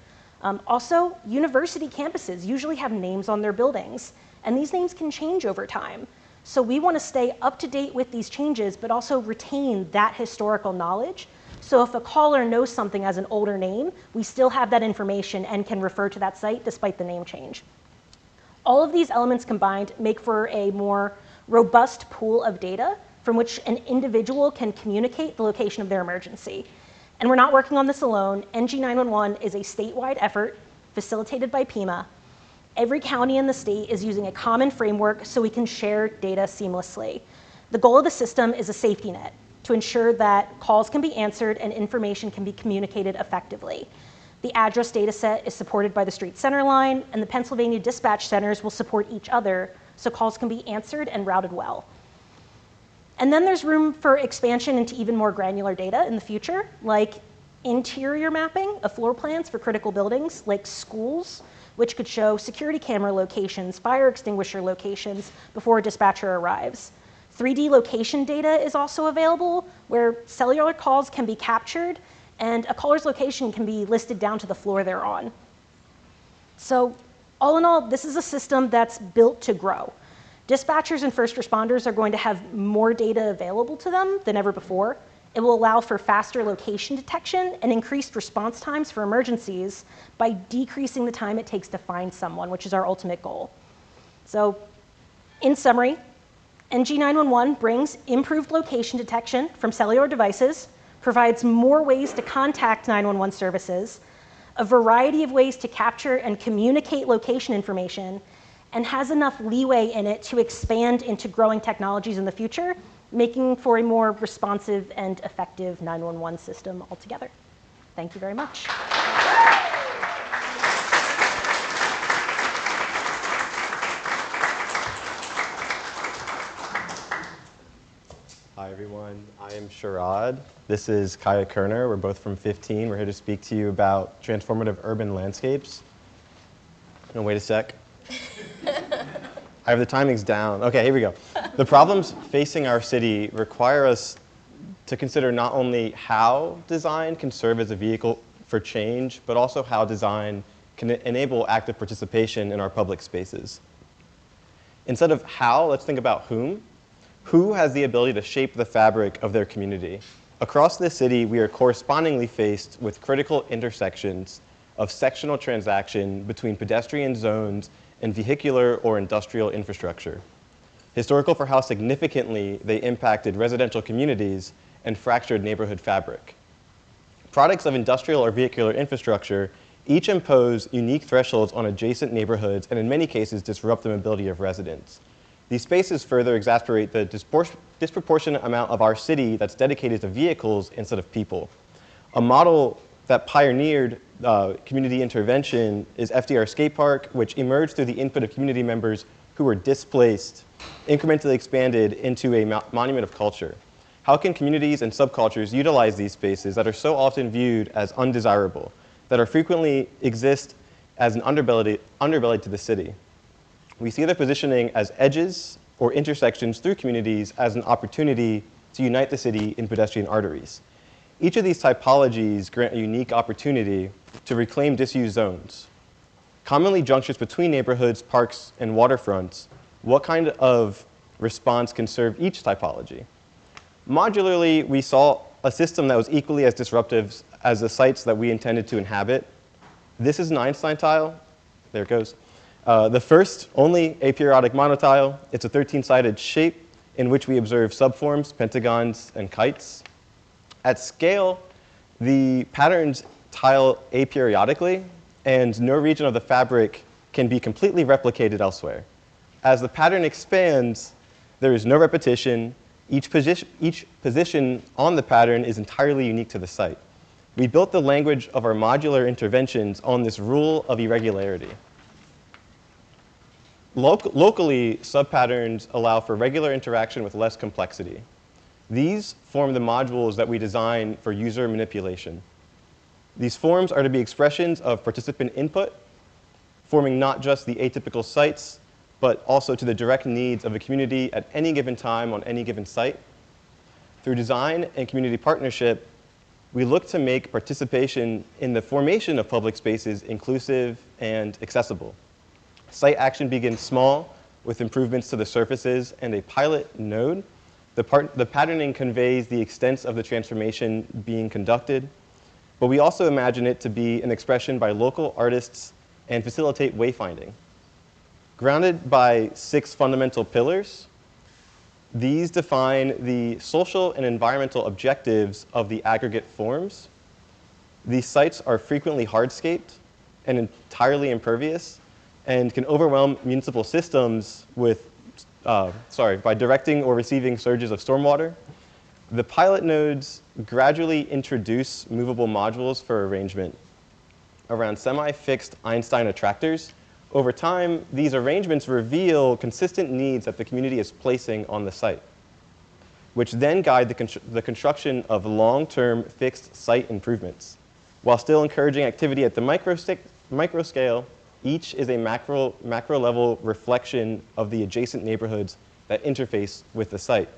Also, university campuses usually have names on their buildings, and these names can change over time. So we want to stay up to date with these changes, but also retain that historical knowledge. So if a caller knows something as an older name, we still have that information and can refer to that site despite the name change. All of these elements combined make for a more robust pool of data from which an individual can communicate the location of their emergency. And we're not working on this alone. NG911 is a statewide effort facilitated by PEMA. Every county in the state is using a common framework so we can share data seamlessly. The goal of the system is a safety net to ensure that calls can be answered and information can be communicated effectively. The address data set is supported by the street center line, and the Pennsylvania dispatch centers will support each other so calls can be answered and routed well. And then there's room for expansion into even more granular data in the future, like interior mapping of floor plans for critical buildings, like schools, which could show security camera locations, fire extinguisher locations before a dispatcher arrives. 3D location data is also available, where cellular calls can be captured, and a caller's location can be listed down to the floor they're on. So all in all, this is a system that's built to grow. Dispatchers and first responders are going to have more data available to them than ever before. It will allow for faster location detection and increased response times for emergencies by decreasing the time it takes to find someone, which is our ultimate goal. So in summary, NG911 brings improved location detection from cellular devices, provides more ways to contact 911 services, a variety of ways to capture and communicate location information, and has enough leeway in it to expand into growing technologies in the future, making for a more responsive and effective 911 system altogether. Thank you very much. Hi, everyone. I am Sharad. This is Kaya Kerner. We're both from 15. We're here to speak to you about transformative urban landscapes. No, wait a sec. I have the timings down. OK, here we go. The problems facing our city require us to consider not only how design can serve as a vehicle for change, but also how design can enable active participation in our public spaces. Instead of how, let's think about whom. Who has the ability to shape the fabric of their community? Across this city, we are correspondingly faced with critical intersections of sectional transaction between pedestrian zones and vehicular or industrial infrastructure. Historical for how significantly they impacted residential communities and fractured neighborhood fabric. Products of industrial or vehicular infrastructure each impose unique thresholds on adjacent neighborhoods and in many cases disrupt the mobility of residents. These spaces further exacerbate the disproportionate amount of our city that's dedicated to vehicles instead of people. A model that pioneered community intervention is FDR Skate Park, which emerged through the input of community members who were displaced, incrementally expanded into a monument of culture. How can communities and subcultures utilize these spaces that are so often viewed as undesirable, that are frequently exist as an underbelly to the city? We see their positioning as edges or intersections through communities as an opportunity to unite the city in pedestrian arteries. Each of these typologies grant a unique opportunity to reclaim disused zones. Commonly junctures between neighborhoods, parks, and waterfronts, what kind of response can serve each typology? Modularly, we saw a system that was equally as disruptive as the sites that we intended to inhabit. This is an Einstein tile. There it goes. The first, only aperiodic monotile. It's a 13-sided shape in which we observe subforms, pentagons, and kites. At scale, the patterns tile aperiodically, and no region of the fabric can be completely replicated elsewhere. As the pattern expands, there is no repetition. Each position on the pattern is entirely unique to the site. We built the language of our modular interventions on this rule of irregularity. Locally, subpatterns allow for regular interaction with less complexity. These form the modules that we design for user manipulation. These forms are to be expressions of participant input, forming not just the atypical sites, but also to the direct needs of a community at any given time on any given site. Through design and community partnership, we look to make participation in the formation of public spaces inclusive and accessible. Site action begins small with improvements to the surfaces and a pilot node. The patterning conveys the extent of the transformation being conducted, but we also imagine it to be an expression by local artists and facilitate wayfinding. Grounded by 6 fundamental pillars, these define the social and environmental objectives of the aggregate forms. These sites are frequently hardscaped and entirely impervious, and can overwhelm municipal systems with, by directing or receiving surges of stormwater. The pilot nodes gradually introduce movable modules for arrangement around semi-fixed Einstein attractors. Over time, these arrangements reveal consistent needs that the community is placing on the site, which then guide the construction of long-term fixed site improvements. While still encouraging activity at the micro scale, each is a macro level reflection of the adjacent neighborhoods that interface with the site.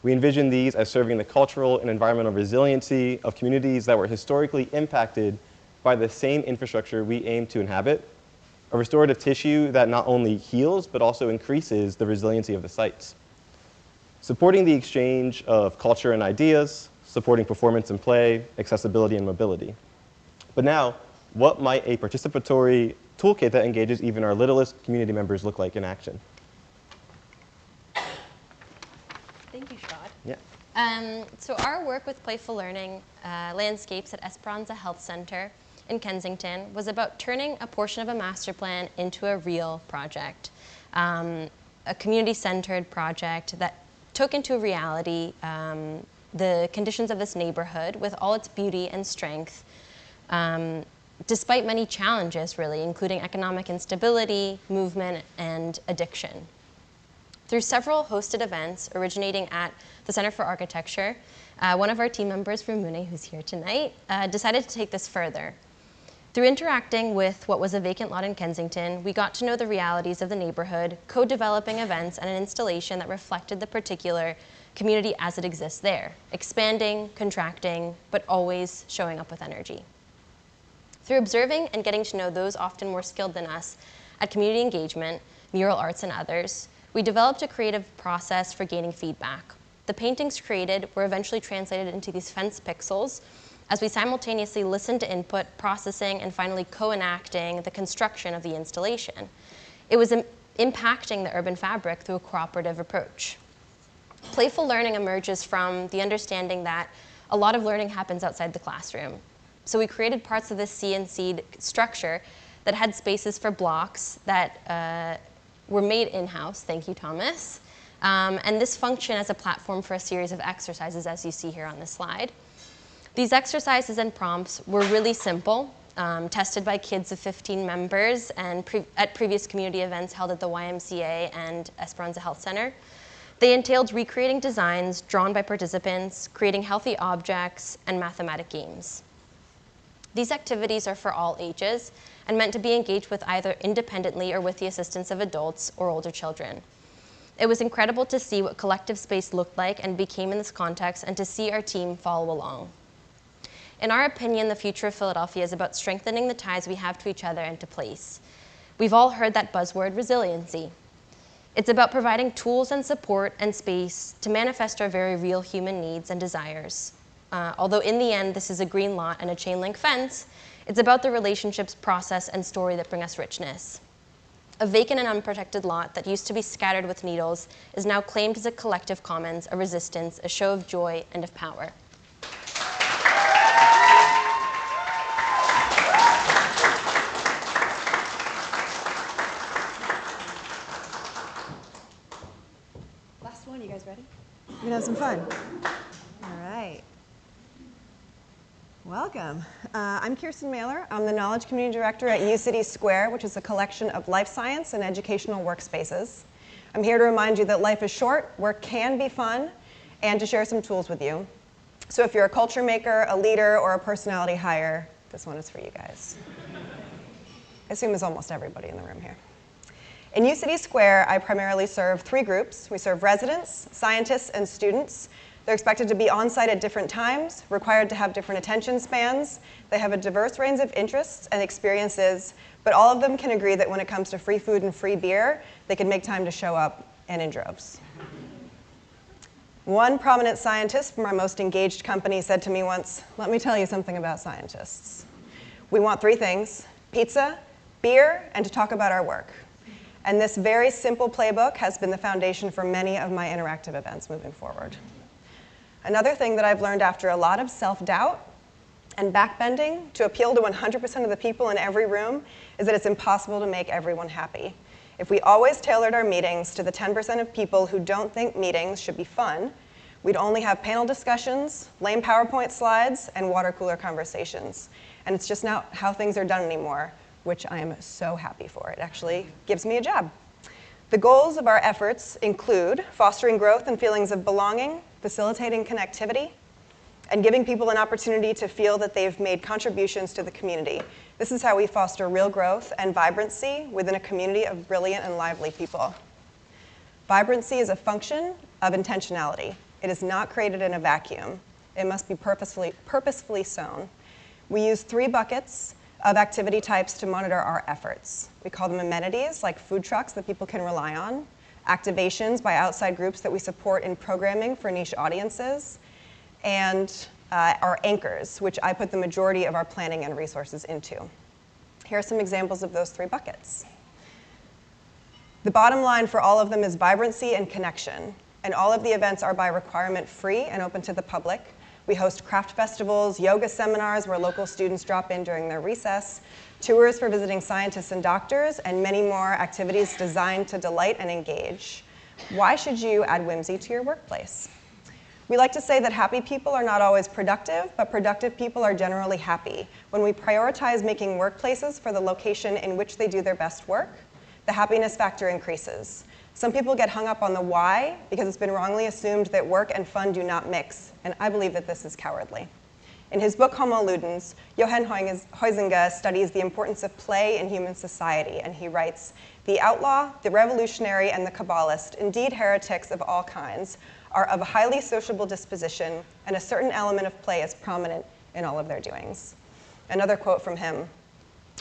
We envision these as serving the cultural and environmental resiliency of communities that were historically impacted by the same infrastructure we aim to inhabit, a restorative tissue that not only heals, but also increases the resiliency of the sites. Supporting the exchange of culture and ideas, supporting performance and play, accessibility and mobility. But now, what might a participatory toolkit that engages even our littlest community members look like in action? Thank you, Shad. Yeah. So our work with Playful Learning Landscapes at Esperanza Health Center in Kensington was about turning a portion of a master plan into a real project, a community-centered project that took into reality the conditions of this neighborhood with all its beauty and strength, despite many challenges, really, including economic instability, movement, and addiction. Through several hosted events originating at the Center for Architecture, one of our team members, Ramune, who's here tonight, decided to take this further. Through interacting with what was a vacant lot in Kensington, we got to know the realities of the neighborhood, co-developing events and an installation that reflected the particular community as it exists there, expanding, contracting, but always showing up with energy. Through observing and getting to know those often more skilled than us at community engagement, mural arts, and others, we developed a creative process for gaining feedback. The paintings created were eventually translated into these fence pixels as we simultaneously listened to input, processing, and finally co-enacting the construction of the installation. It was impacting the urban fabric through a cooperative approach. Playful learning emerges from the understanding that a lot of learning happens outside the classroom. So we created parts of this CNC structure that had spaces for blocks that were made in-house, thank you, Thomas, and this functioned as a platform for a series of exercises, as you see here on this slide. These exercises and prompts were really simple, tested by kids of 15 members and at previous community events held at the YMCA and Esperanza Health Center. They entailed recreating designs drawn by participants, creating healthy objects, and mathematic games. These activities are for all ages and meant to be engaged with either independently or with the assistance of adults or older children. It was incredible to see what collective space looked like and became in this context, and to see our team follow along. In our opinion, the future of Philadelphia is about strengthening the ties we have to each other and to place. We've all heard that buzzword, resiliency. It's about providing tools and support and space to manifest our very real human needs and desires. Although in the end, this is a green lot and a chain link fence, it's about the relationships, process, and story that bring us richness. A vacant and unprotected lot that used to be scattered with needles is now claimed as a collective commons, a resistance, a show of joy, and of power. Last one, you guys ready? We're gonna have some fun. All right. Welcome. I'm Kirsten Mailer. I'm the Knowledge Community Director at UCity Square, which is a collection of life science and educational workspaces. I'm here to remind you that life is short, work can be fun, and to share some tools with you. So if you're a culture maker, a leader, or a personality hire, this one is for you guys. I assume it's almost everybody in the room here. In UCity Square, I primarily serve 3 groups. We serve residents, scientists, and students. They're expected to be on site at different times, required to have different attention spans. They have a diverse range of interests and experiences, but all of them can agree that when it comes to free food and free beer, they can make time to show up, and in droves. One prominent scientist from our most engaged company said to me once, "Let me tell you something about scientists. We want 3 things: pizza, beer, and to talk about our work." And this very simple playbook has been the foundation for many of my interactive events moving forward. Another thing that I've learned after a lot of self-doubt and backbending to appeal to 100% of the people in every room is that it's impossible to make everyone happy. If we always tailored our meetings to the 10% of people who don't think meetings should be fun, we'd only have panel discussions, lame PowerPoint slides, and water cooler conversations. And it's just not how things are done anymore, which I am so happy for. It actually gives me a job. The goals of our efforts include fostering growth and feelings of belonging, facilitating connectivity, and giving people an opportunity to feel that they've made contributions to the community. This is how we foster real growth and vibrancy within a community of brilliant and lively people. Vibrancy is a function of intentionality. It is not created in a vacuum. It must be purposefully sown. We use 3 buckets of activity types to monitor our efforts. We call them amenities, like food trucks that people can rely on, activations by outside groups that we support in programming for niche audiences, and our anchors, which I put the majority of our planning and resources into. Here are some examples of those 3 buckets. The bottom line for all of them is vibrancy and connection. and all of the events are by requirement free and open to the public. We host craft festivals, yoga seminars where local students drop in during their recess, tours for visiting scientists and doctors, and many more activities designed to delight and engage. Why should you add whimsy to your workplace? We like to say that happy people are not always productive, but productive people are generally happy. When we prioritize making workplaces for the location in which they do their best work, the happiness factor increases. Some people get hung up on the why because it's been wrongly assumed that work and fun do not mix, and I believe that this is cowardly. In his book Homo Ludens, Johann Huizinga studies the importance of play in human society, and he writes, "The outlaw, the revolutionary, and the Kabbalist, indeed heretics of all kinds, are of a highly sociable disposition, and a certain element of play is prominent in all of their doings." Another quote from him,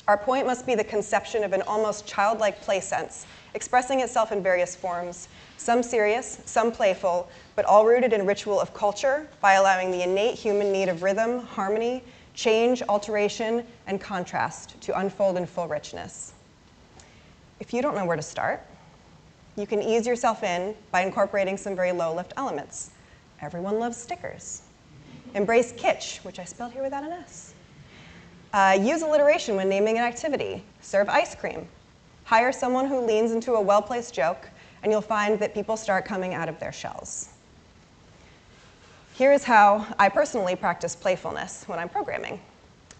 "Our point must be the conception of an almost childlike play sense, expressing itself in various forms, some serious, some playful, but all rooted in ritual of culture by allowing the innate human need of rhythm, harmony, change, alteration, and contrast to unfold in full richness." If you don't know where to start, you can ease yourself in by incorporating some very low-lift elements. Everyone loves stickers. Embrace kitsch, which I spelled here without an S. Use alliteration when naming an activity. Serve ice cream. Hire someone who leans into a well-placed joke, and you'll find that people start coming out of their shells. Here is how I personally practice playfulness when I'm programming.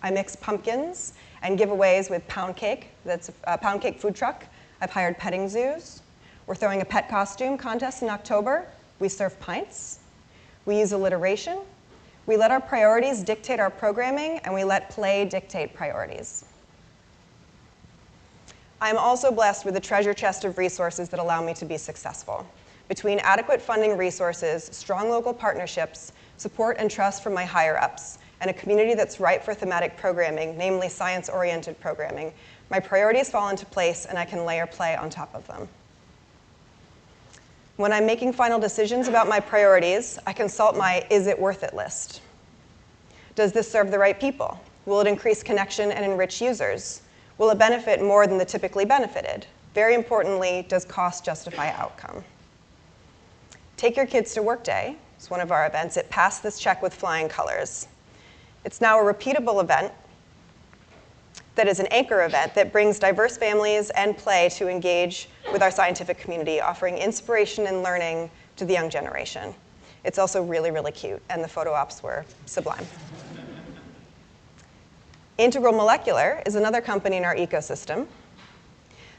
I mix pumpkins and giveaways with Pound Cake. That's a Pound Cake food truck. I've hired petting zoos. We're throwing a pet costume contest in October. We serve pints. We use alliteration. We let our priorities dictate our programming, and we let play dictate priorities. I'm also blessed with a treasure chest of resources that allow me to be successful. Between adequate funding resources, strong local partnerships, support and trust from my higher-ups, and a community that's ripe for thematic programming, namely science-oriented programming, my priorities fall into place and I can layer play on top of them. When I'm making final decisions about my priorities, I consult my "is it worth it" list. Does this serve the right people? Will it increase connection and enrich users? Will it benefit more than the typically benefited? Very importantly, does cost justify outcome? Take Your Kids to Work Day. It's one of our events. It passed this check with flying colors. It's now a repeatable event that is an anchor event that brings diverse families and play to engage with our scientific community, offering inspiration and learning to the young generation. It's also really, really cute, and the photo ops were sublime. Integral Molecular is another company in our ecosystem.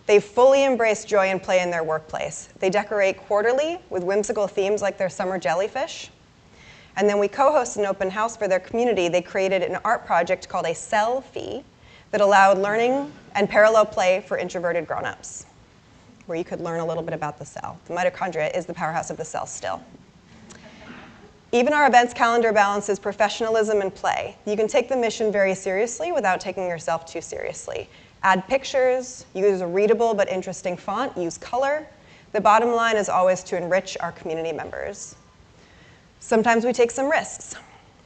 They fully embrace joy and play in their workplace. They decorate quarterly with whimsical themes like their summer jellyfish. And then we co-host an open house for their community. They created an art project called a Selfie that allowed learning and parallel play for introverted grown-ups, where you could learn a little bit about the cell. The mitochondria is the powerhouse of the cell still. Even our events calendar balances professionalism and play. You can take the mission very seriously without taking yourself too seriously. Add pictures, use a readable but interesting font, use color. The bottom line is always to enrich our community members. Sometimes we take some risks.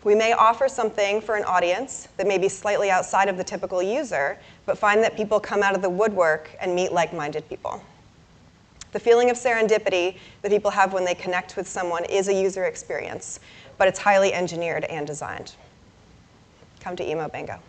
We may offer something for an audience that may be slightly outside of the typical user, but find that people come out of the woodwork and meet like-minded people. The feeling of serendipity that people have when they connect with someone is a user experience, but it's highly engineered and designed. Come to Emo Bingo.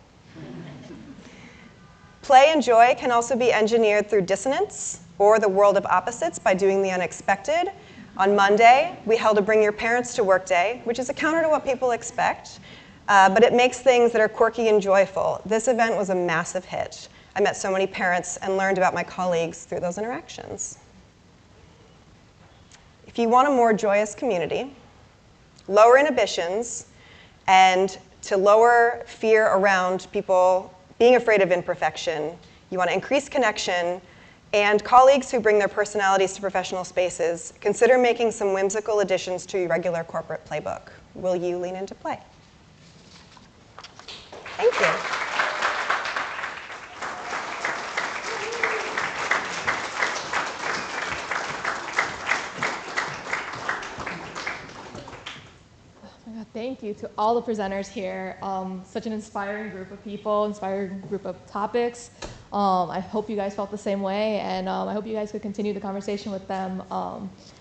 Play and joy can also be engineered through dissonance or the world of opposites by doing the unexpected. On Monday, we held a Bring Your Parents to Work Day, which is a counter to what people expect, but it makes things that are quirky and joyful. This event was a massive hit. I met so many parents and learned about my colleagues through those interactions. If you want a more joyous community, lower inhibitions, and to lower fear around people being afraid of imperfection, you want to increase connection, and colleagues who bring their personalities to professional spaces, consider making some whimsical additions to your regular corporate playbook. Will you lean into play? Thank you. Thank you to all the presenters here. Such an inspiring group of people, inspiring group of topics. I hope you guys felt the same way, and I hope you guys could continue the conversation with them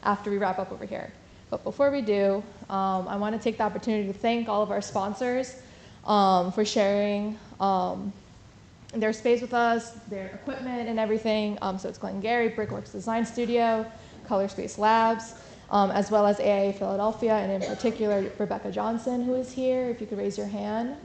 after we wrap up over here. But before we do, I want to take the opportunity to thank all of our sponsors for sharing their space with us, their equipment and everything. So it's Glen, Gery, Brickworks Design Studio, Colorspace Labs, as well as AIA Philadelphia, and in particular, Rebecca Johnson, who is here. If you could raise your hand.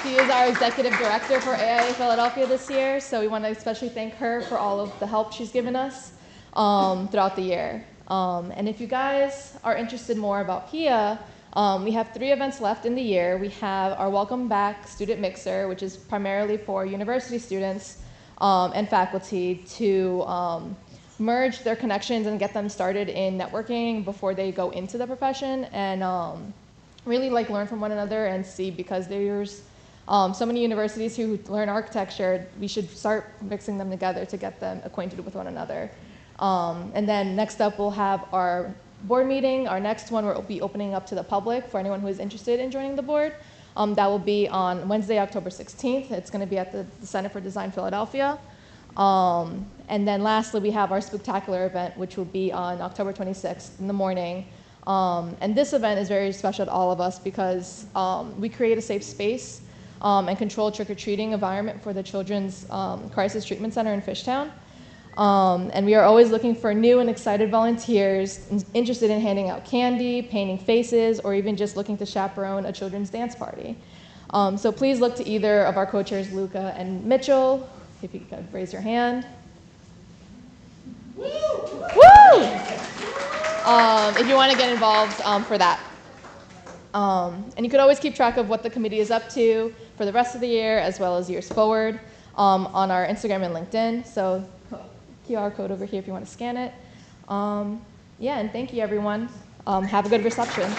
She is our executive director for AIA Philadelphia this year, so we want to especially thank her for all of the help she's given us throughout the year. And if you guys are interested more about PIA, we have 3 events left in the year. We have our Welcome Back Student Mixer, which is primarily for university students and faculty to merge their connections and get them started in networking before they go into the profession, and really like learn from one another and see, because there's so many universities who learn architecture, we should start mixing them together to get them acquainted with one another. And then next up, we'll have our board meeting. Our next one will be opening up to the public for anyone who is interested in joining the board. That will be on Wednesday, October 16th. It's going to be at the Center for Design Philadelphia. And then lastly, we have our Spooktacular event, which will be on October 26th in the morning. And this event is very special to all of us because we create a safe space and controlled trick-or-treating environment for the Children's Crisis Treatment Center in Fishtown. And we are always looking for new and excited volunteers interested in handing out candy, painting faces, or even just looking to chaperone a children's dance party. So please look to either of our co-chairs, Luca and Mitchell, if you could raise your hand. Woo! If you want to get involved for that. And you could always keep track of what the committee is up to for the rest of the year, as well as years forward, on our Instagram and LinkedIn. So QR code over here if you want to scan it. Yeah, and thank you, everyone. Have a good reception.